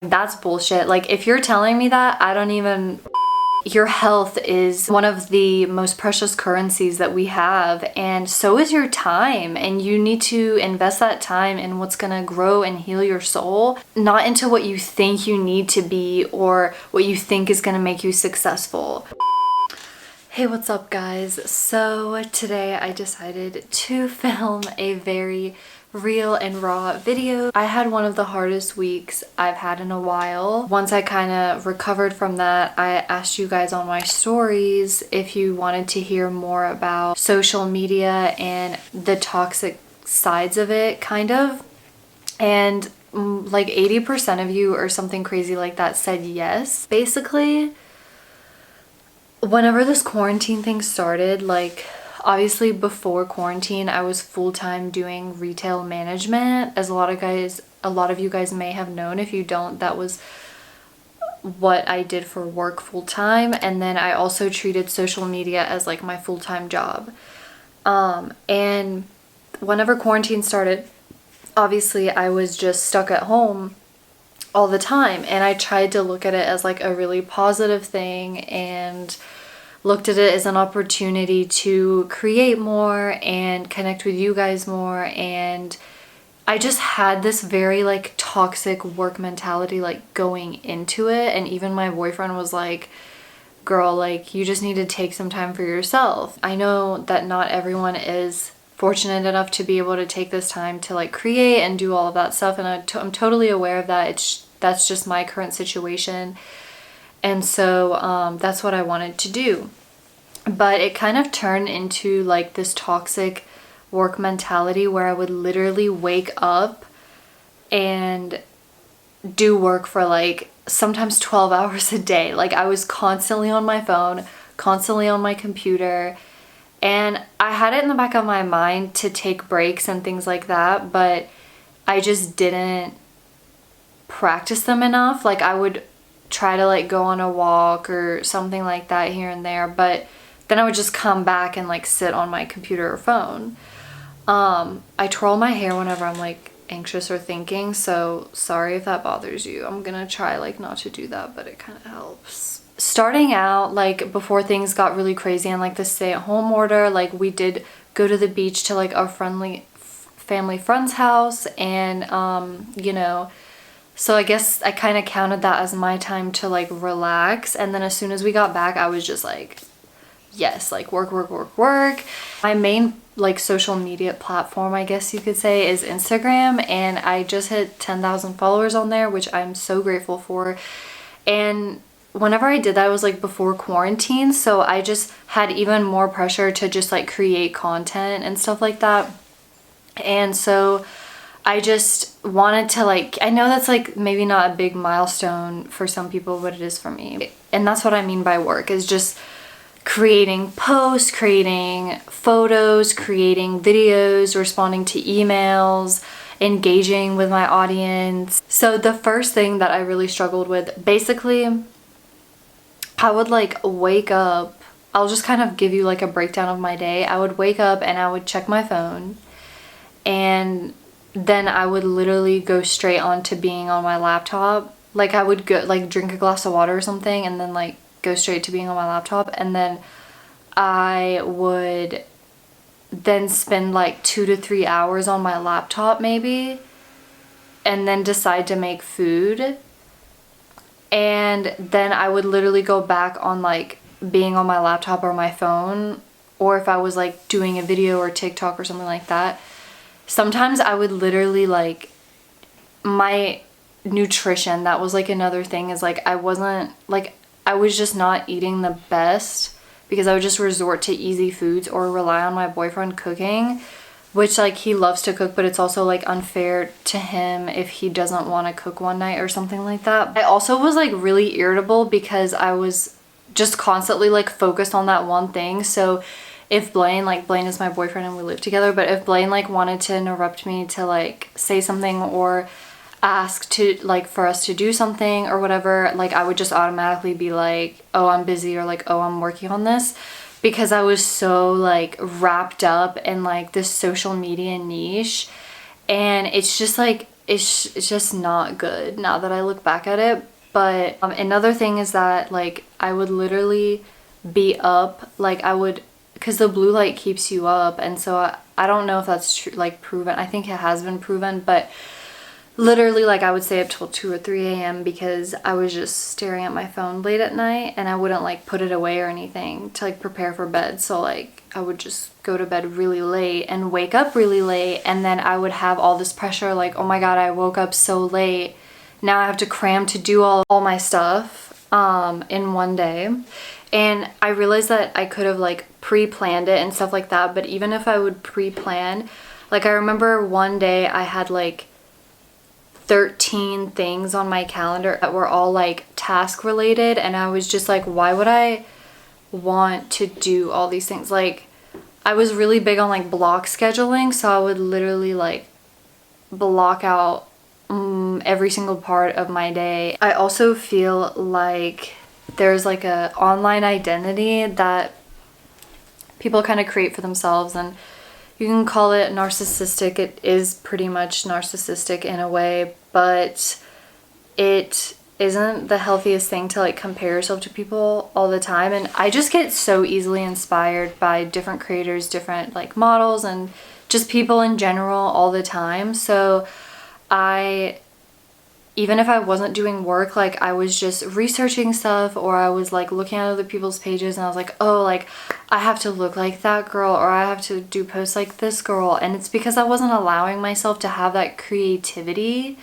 That's bullshit. Like, if you're telling me that, I don't even... Your health is one of the most precious currencies that we have, and so is your time, and you need to invest that time in what's gonna grow and heal your soul, not into what you think you need to be or what you think is gonna make you successful. Hey, what's up guys? So today I decided to film a very real and raw video. I had one of the hardest weeks I've had in a while. Once I kind of recovered from that, I asked you guys on my stories if you wanted to hear more about social media and the toxic sides of it, kind of. And like 80% of you or something crazy like that said yes. Basically, whenever this quarantine thing started, like obviously before quarantine I was full-time doing retail management, as a lot of you guys may have known. If you don't, that was what I did for work full-time, and then I also treated social media as like my full-time job. And whenever quarantine started, obviously I was just stuck at home all the time, and I tried to look at it as like a really positive thing and looked at it as an opportunity to create more and connect with you guys more. And I just had this very like toxic work mentality like going into it, and even my boyfriend was like, girl, like you just need to take some time for yourself. I know that not everyone is fortunate enough to be able to take this time to like create and do all of that stuff, and I'm totally aware of that. That's just my current situation. And so that's what I wanted to do. But it kind of turned into like this toxic work mentality where I would literally wake up and do work for like sometimes 12 hours a day. Like I was constantly on my phone, constantly on my computer, and I had it in the back of my mind to take breaks and things like that, but I just didn't practice them enough. Like I would try to like go on a walk or something like that here and there, but then I would just come back and like sit on my computer or phone. I twirl my hair whenever I'm like anxious or thinking, so sorry if that bothers you. I'm gonna try like not to do that, but it kind of helps. Starting out, like before things got really crazy and like the stay-at-home order, like we did go to the beach to like our family friend's house, and you know, so I guess I kind of counted that as my time to like relax. And then as soon as we got back, I was just like, yes, like work, work, work, work. My main like social media platform, I guess you could say, is Instagram, and I just hit 10,000 followers on there, which I'm so grateful for. And whenever I did that, it was like before quarantine, so I just had even more pressure to just like create content and stuff like that. And so I just wanted to like, I know that's like maybe not a big milestone for some people, but it is for me. And that's what I mean by work, is just creating posts, creating photos, creating videos, responding to emails, engaging with my audience. So the first thing that I really struggled with, basically, I would like wake up, I'll just kind of give you like a breakdown of my day. I would wake up and I would check my phone, and then I would literally go straight on to being on my laptop. Like I would go like drink a glass of water or something and then like go straight to being on my laptop, and then I would then spend like 2 to 3 hours on my laptop maybe, and then decide to make food, and then I would literally go back on like being on my laptop or my phone, or if I was like doing a video or TikTok or something like that. Sometimes I would literally like, my nutrition, that was like another thing, is like I was just not eating the best because I would just resort to easy foods or rely on my boyfriend cooking, which like he loves to cook, but it's also like unfair to him if he doesn't want to cook one night or something like that. I also was like really irritable because I was just constantly like focused on that one thing. So if Blaine is my boyfriend and we live together, but if Blaine like wanted to interrupt me to like say something or ask to like for us to do something or whatever, like I would just automatically be like, oh, I'm busy, or like, oh, I'm working on this, because I was so like wrapped up in like this social media niche. And it's just like, it's just not good now that I look back at it. But another thing is that like I would literally be up, like I would, because the blue light keeps you up, and so I don't know if that's true, like proven. I think it has been proven, but literally like I would stay up till 2 or 3 a.m. because I was just staring at my phone late at night, and I wouldn't like put it away or anything to like prepare for bed. So like I would just go to bed really late and wake up really late, and then I would have all this pressure like, oh my god, I woke up so late, now I have to cram to do all my stuff in one day. And I realized that I could have like pre-planned it and stuff like that, but even if I would pre-plan, like I remember one day I had like 13 things on my calendar that were all like task related, and I was just like, why would I want to do all these things? Like I was really big on like block scheduling, so I would literally like block out every single part of my day. I also feel like there's like a online identity that people kind of create for themselves, and you can call it narcissistic. It is pretty much narcissistic in a way, but it isn't the healthiest thing to like compare yourself to people all the time. And I just get so easily inspired by different creators, different like models, and just people in general all the time. So even if I wasn't doing work, like I was just researching stuff, or I was like looking at other people's pages, and I was like, oh, like I have to look like that girl, or I have to do posts like this girl. And it's because I wasn't allowing myself to have that creativity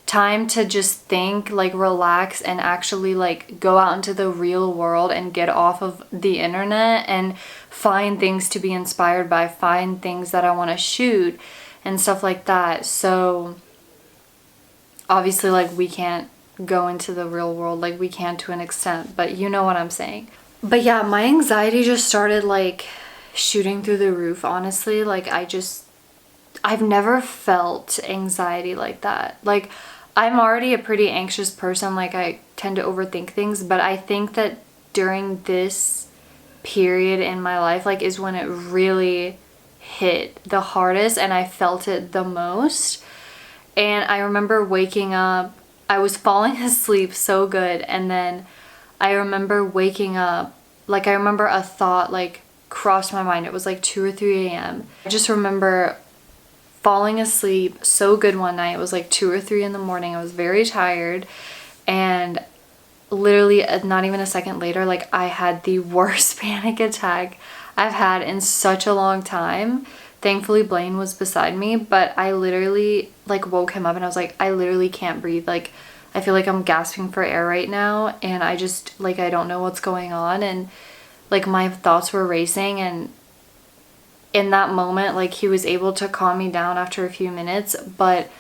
time to just think, like relax, and actually like go out into the real world and get off of the internet and find things to be inspired by, find things that I want to shoot and stuff like that. So obviously like we can't go into the real world, like we can to an extent, but you know what I'm saying. But yeah, my anxiety just started like shooting through the roof, honestly. Like I've never felt anxiety like that. Like I'm already a pretty anxious person, like I tend to overthink things, but I think that during this period in my life like is when it really hit the hardest and I felt it the most. And I remember waking up, I was falling asleep so good, and then I remember waking up, like I remember a thought like crossed my mind. It was like 2 or 3 a.m. I just remember falling asleep so good one night. It was like 2 or 3 in the morning. I was very tired, and literally not even a second later, like I had the worst panic attack I've had in such a long time. Thankfully Blaine was beside me, but I literally like woke him up and I was like, I literally can't breathe. Like I feel like I'm gasping for air right now, and I just like I don't know what's going on, and like my thoughts were racing. And in that moment like he was able to calm me down after a few minutes, but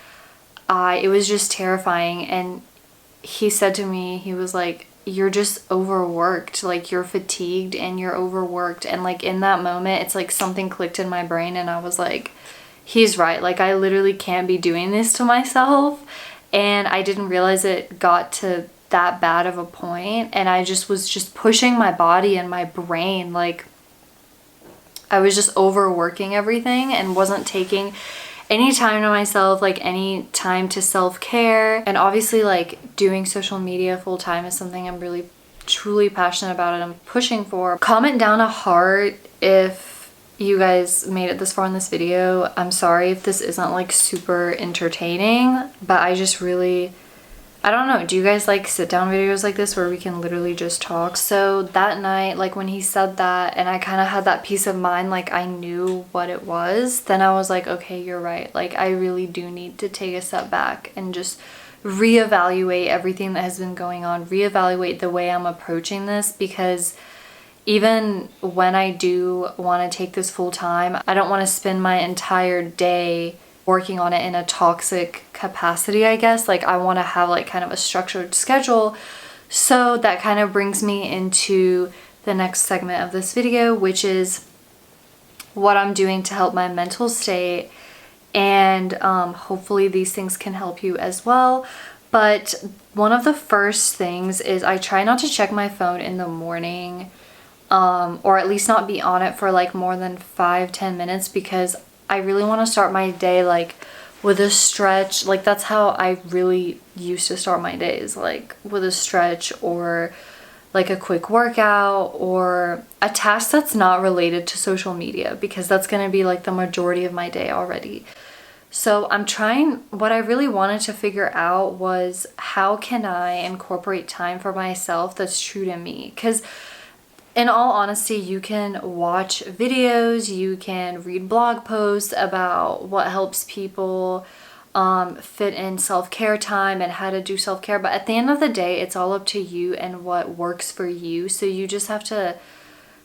it was just terrifying. And he said to me, he was like, you're just overworked, like you're fatigued and you're overworked. And like in that moment it's like something clicked in my brain, and I was like, he's right, like I literally can't be doing this to myself. And I didn't realize it got to that bad of a point, and I just was just pushing my body and my brain, like I was just overworking everything and wasn't taking any time to myself, like any time to self-care. And obviously like doing social media full time is something I'm really truly passionate about and I'm pushing for. Comment down a heart if you guys made it this far in this video. I'm sorry if this isn't like super entertaining, but I just really, I don't know, do you guys like sit down videos like this where we can literally just talk? So that night, like when he said that and I kind of had that peace of mind, like I knew what it was, then I was like, okay, you're right. Like I really do need to take a step back and just reevaluate everything that has been going on, reevaluate the way I'm approaching this, because even when I do want to take this full time, I don't want to spend my entire day working on it in a toxic capacity, I guess. Like I want to have like kind of a structured schedule. So that kind of brings me into the next segment of this video, which is what I'm doing to help my mental state. And hopefully these things can help you as well. But one of the first things is I try not to check my phone in the morning, or at least not be on it for like more than 5-10 minutes, because I really want to start my day like with a stretch. Like that's how I really used to start my days, like with a stretch or like a quick workout or a task that's not related to social media, because that's going to be like the majority of my day already. So I'm trying, what I really wanted to figure out was how can I incorporate time for myself that's true to me? Because in all honesty, you can watch videos, you can read blog posts about what helps people fit in self-care time and how to do self-care, but at the end of the day, it's all up to you and what works for you. So you just have to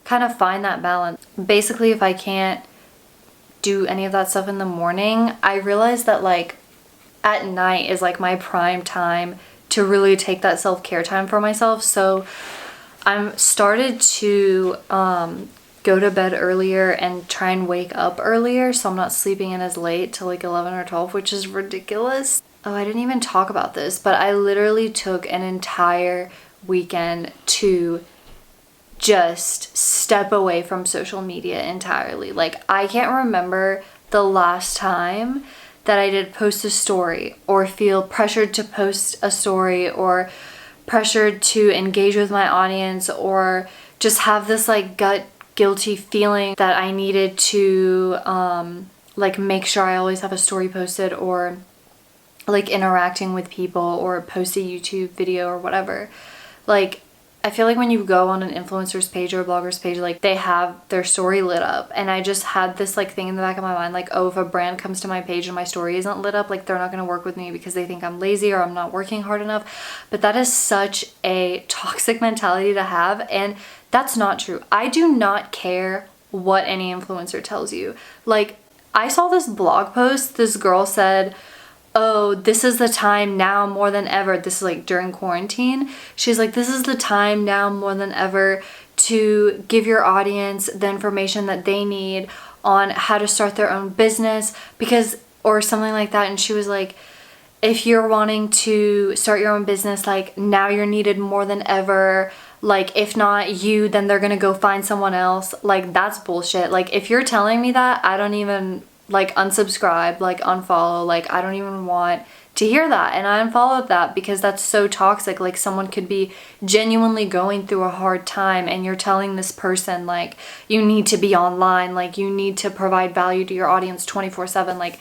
kind of find that balance. Basically, if I can't do any of that stuff in the morning, I realize that like at night is like my prime time to really take that self-care time for myself. So I'm started to go to bed earlier and try and wake up earlier, so I'm not sleeping in as late till like 11 or 12, which is ridiculous. Oh, I didn't even talk about this, but I literally took an entire weekend to just step away from social media entirely. Like I can't remember the last time that I did post a story or feel pressured to post a story or pressured to engage with my audience or just have this like gut guilty feeling that I needed to like make sure I always have a story posted or like interacting with people or post a YouTube video or whatever. Like I feel like when you go on an influencer's page or a blogger's page, like they have their story lit up, and I just had this like thing in the back of my mind, like, oh, if a brand comes to my page and my story isn't lit up, like they're not going to work with me because they think I'm lazy or I'm not working hard enough. But that is such a toxic mentality to have, and that's not true. I do not care what any influencer tells you. Like I saw this blog post, this girl said, oh, this is the time now more than ever. This is like during quarantine. She's like, this is the time now more than ever to give your audience the information that they need on how to start their own business, because, or something like that. And she was like, if you're wanting to start your own business, like now you're needed more than ever. Like if not you, then they're gonna go find someone else. Like that's bullshit. Like if you're telling me that, I don't even like unsubscribe, like unfollow, like I don't even want to hear that. And I unfollowed that because that's so toxic. Like someone could be genuinely going through a hard time and you're telling this person like you need to be online, like you need to provide value to your audience 24/7. Like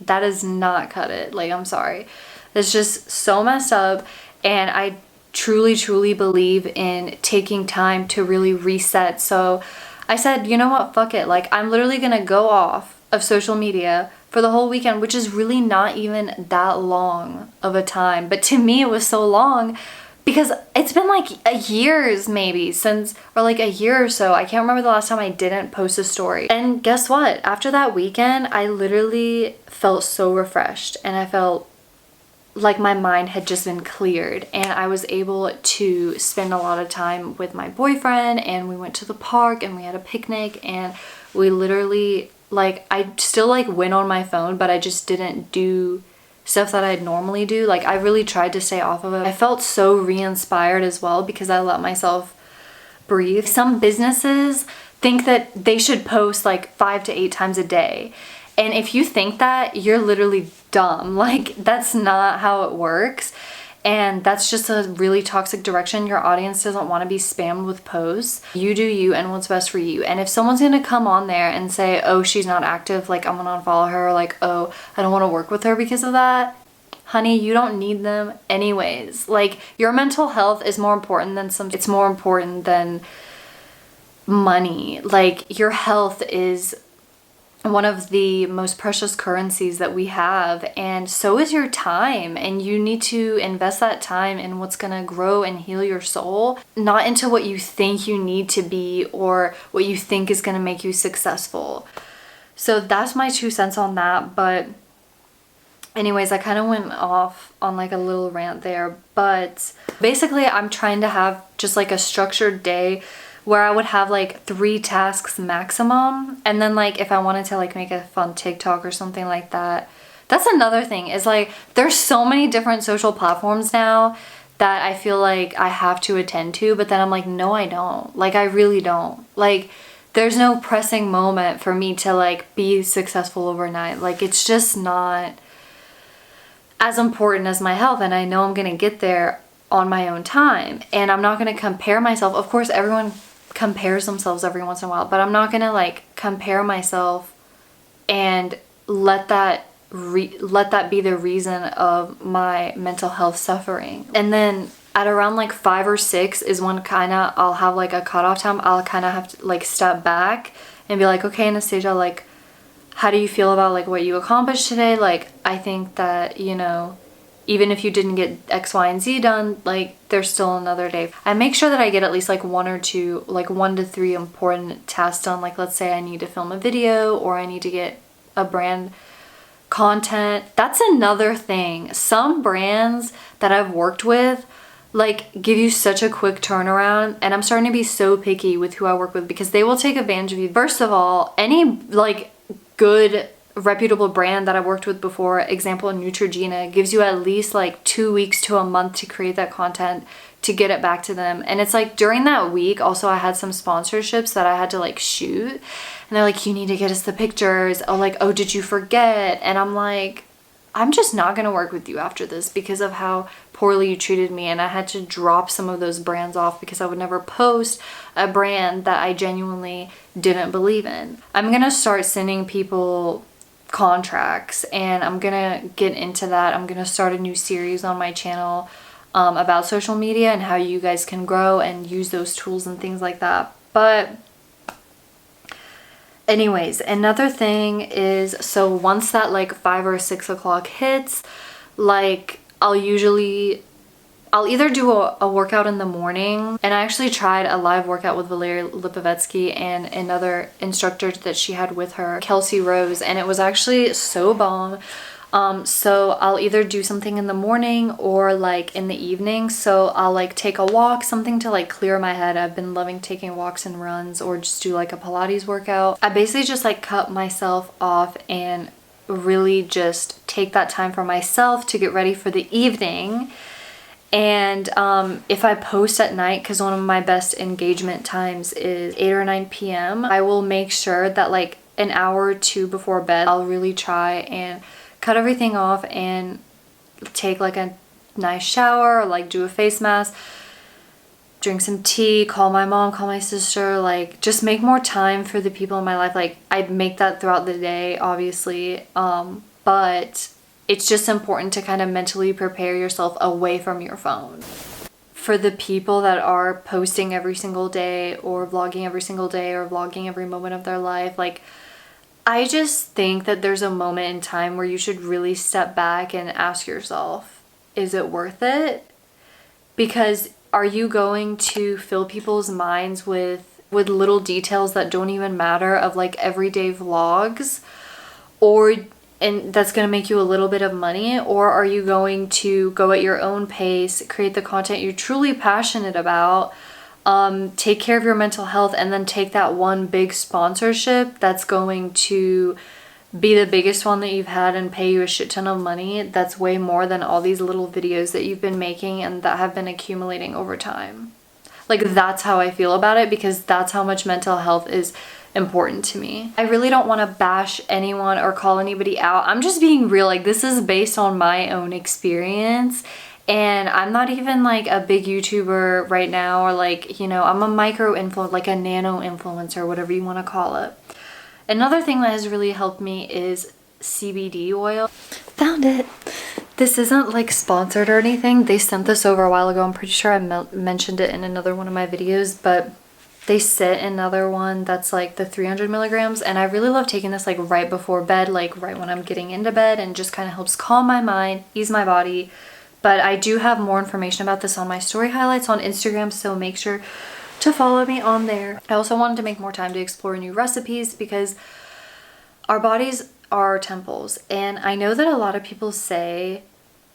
that does not cut it. Like I'm sorry. It's just so messed up, and I truly believe in taking time to really reset. So I said, you know what, fuck it. Like I'm literally gonna go off of social media for the whole weekend, which is really not even that long of a time. But to me, it was so long because it's been like a years maybe since, or like a year or so. I can't remember the last time I didn't post a story. And guess what? After that weekend, I literally felt so refreshed, and I felt like my mind had just been cleared, and I was able to spend a lot of time with my boyfriend, and we went to the park and we had a picnic, and we literally, like, I still like went on my phone, but I just didn't do stuff that I'd normally do. Like I really tried to stay off of it. I felt so re-inspired as well because I let myself breathe. Some businesses think that they should post like 5 to 8 times a day. And if you think that, you're literally dumb. Like that's not how it works. And that's just a really toxic direction. Your audience doesn't want to be spammed with posts. You do you and what's best for you. And if someone's going to come on there and say, oh, she's not active, like I'm going to unfollow her, or like, oh, I don't want to work with her because of that, honey, you don't need them anyways. Like your mental health is more important than it's more important than money. Like your health is one of the most precious currencies that we have, and so is your time, and you need to invest that time in what's gonna grow and heal your soul, not into what you think you need to be or what you think is gonna make you successful. So that's my 2 cents on that. But anyways, I kind of went off on like a little rant there, but basically I'm trying to have just like a structured day where I would have like 3 tasks maximum. And then like if I wanted to like make a fun TikTok or something like that. That's another thing, is like there's so many different social platforms now that I feel like I have to attend to, but then I'm like, no, I don't. Like I really don't. Like there's no pressing moment for me to like be successful overnight. Like it's just not as important as my health, and I know I'm gonna get there on my own time, and I'm not gonna compare myself. Of course, everyone compares themselves every once in a while, but I'm not gonna like compare myself and let that be the reason of my mental health suffering. And then at around like 5 or 6 is when kind of I'll have like a cutoff time. I'll kind of have to like step back and be like, okay, Anastasia, like, how do you feel about like what you accomplished today? Like, I think that, you know, even if you didn't get X, Y, and Z done, like, there's still another day. I make sure that I get at least like 1 or 2, like 1 to 3 important tasks done. Like, let's say I need to film a video, or I need to get a brand content. That's another thing. Some brands that I've worked with like give you such a quick turnaround, and I'm starting to be so picky with who I work with because they will take advantage of you. First of all, any like good reputable brand that I've worked with before, example Neutrogena, gives you at least like 2 weeks to a month to create that content to get it back to them. And it's like during that week also I had some sponsorships that I had to like shoot, and they're like, you need to get us the pictures. Oh, like, oh, did you forget? And I'm like, I'm just not gonna work with you after this because of how poorly you treated me. And I had to drop some of those brands off because I would never post a brand that I genuinely didn't believe in. I'm gonna start sending people contracts, and I'm gonna get into that. I'm gonna start a new series on my channel about social media and how you guys can grow and use those tools and things like that. But anyways, another thing is, so once that like 5 or 6 o'clock hits, like I'll either do a workout in the morning, and I actually tried a live workout with Valeria Lipovetsky and another instructor that she had with her, Kelsey Rose, and it was actually so bomb. So I'll either do something in the morning or like in the evening. So I'll like take a walk, something to like clear my head. I've been loving taking walks and runs, or just do like a Pilates workout. I basically just like cut myself off and really just take that time for myself to get ready for the evening. And if I post at night, because one of my best engagement times is 8 or 9 p.m., I will make sure that like an hour or 2 before bed, I'll really try and cut everything off and take like a nice shower, or like do a face mask, drink some tea, call my mom, call my sister, like just make more time for the people in my life. Like I make that throughout the day, obviously, but it's just important to kind of mentally prepare yourself away from your phone. For the people that are posting every single day, or vlogging every single day, or vlogging every moment of their life, like I just think that there's a moment in time where you should really step back and ask yourself, is it worth it? Because are you going to fill people's minds with little details that don't even matter, of like everyday vlogs, and that's going to make you a little bit of money? Or are you going to go at your own pace, create the content you're truly passionate about, take care of your mental health, and then take that one big sponsorship that's going to be the biggest one that you've had and pay you a shit ton of money, that's way more than all these little videos that you've been making and that have been accumulating over time? Like, that's how I feel about it, because that's how much mental health is important to me. I really don't want to bash anyone or call anybody out. I'm just being real. Like, this is based on my own experience, and I'm not even like a big YouTuber right now, or like, you know, I'm a micro influencer, like a nano influencer, whatever you want to call it. Another thing that has really helped me is CBD oil. Found it. This isn't like sponsored or anything. They sent this over a while ago. I'm pretty sure I mentioned it in another one of my videos, but they sent another one that's like the 300 milligrams, and I really love taking this like right before bed, like right when I'm getting into bed, and just kind of helps calm my mind, ease my body. But I do have more information about this on my story highlights on Instagram, so make sure to follow me on there. I also wanted to make more time to explore new recipes, because our bodies are our temples, and I know that a lot of people say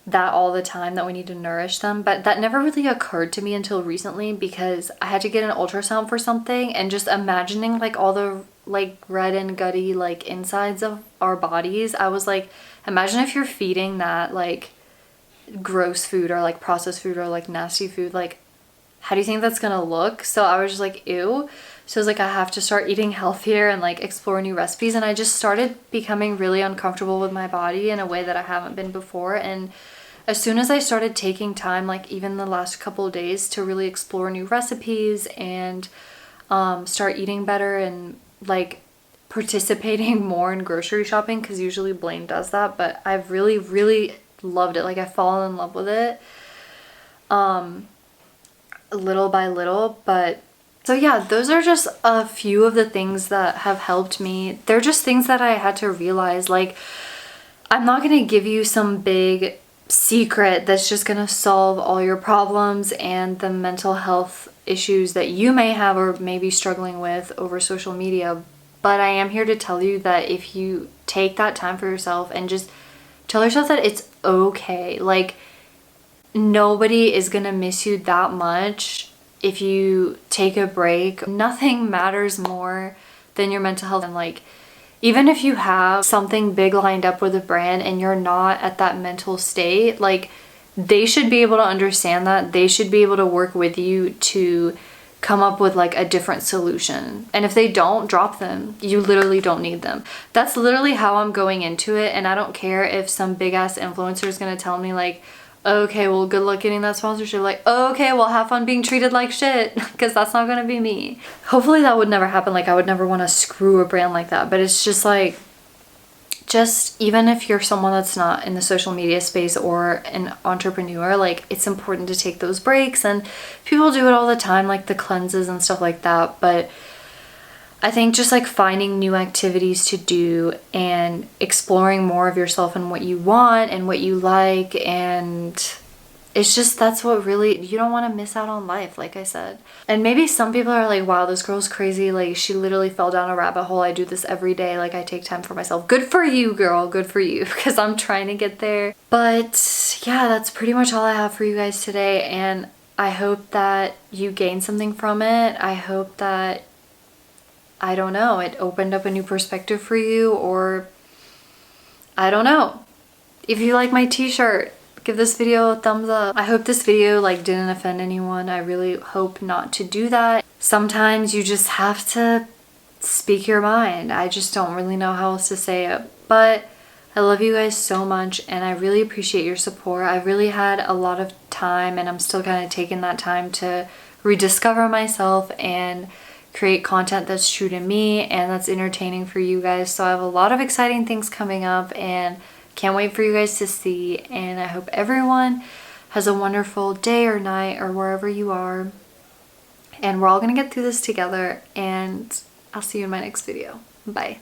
that all the time, that we need to nourish them, but that never really occurred to me until recently, because I had to get an ultrasound for something, and just imagining like all the like red and gutty like insides of our bodies, I was like, imagine if you're feeding that like gross food, or like processed food, or like nasty food. Like, how do you think that's gonna look? So I was just like, ew. So I was like, I have to start eating healthier and like explore new recipes. And I just started becoming really uncomfortable with my body in a way that I haven't been before. And as soon as I started taking time, like even the last couple of days, to really explore new recipes and start eating better and like participating more in grocery shopping, because usually Blaine does that, but I've really, really loved it. Like I've fallen in love with it little by little. But so yeah, those are just a few of the things that have helped me. They're just things that I had to realize. Like, I'm not gonna give you some big secret that's just gonna solve all your problems and the mental health issues that you may have or may be struggling with over social media. But I am here to tell you that if you take that time for yourself and just tell yourself that it's okay, like nobody is gonna miss you that much if you take a break. Nothing matters more than your mental health. And like, even if you have something big lined up with a brand and you're not at that mental state, like they should be able to understand that. They should be able to work with you to come up with like a different solution. And if they don't, drop them. You literally don't need them. That's literally how I'm going into it. And I don't care if some big ass influencer is gonna tell me like, okay, well, good luck getting that sponsorship. Like, okay, well, have fun being treated like shit, because that's not gonna be me. Hopefully that would never happen. Like, I would never want to screw a brand like that. But it's just like, just even if you're someone that's not in the social media space or an entrepreneur, like it's important to take those breaks. And people do it all the time, like the cleanses and stuff like that. But I think just like finding new activities to do and exploring more of yourself and what you want and what you like, and it's just, that's what really, you don't want to miss out on life, like I said. And maybe some people are like, wow, this girl's crazy, like she literally fell down a rabbit hole. I do this every day, like I take time for myself. Good for you, girl, good for you, because I'm trying to get there. But yeah, that's pretty much all I have for you guys today, and I hope that you gained something from it. I hope that, I don't know, it opened up a new perspective for you, or I don't know. If you like my t-shirt, give this video a thumbs up. I hope this video like didn't offend anyone. I really hope not to do that. Sometimes you just have to speak your mind. I just don't really know how else to say it. But I love you guys so much, and I really appreciate your support. I really had a lot of time, and I'm still kind of taking that time to rediscover myself and create content that's true to me and that's entertaining for you guys. So I have a lot of exciting things coming up, and can't wait for you guys to see. And I hope everyone has a wonderful day or night or wherever you are. And we're all gonna get through this together, and I'll see you in my next video. Bye.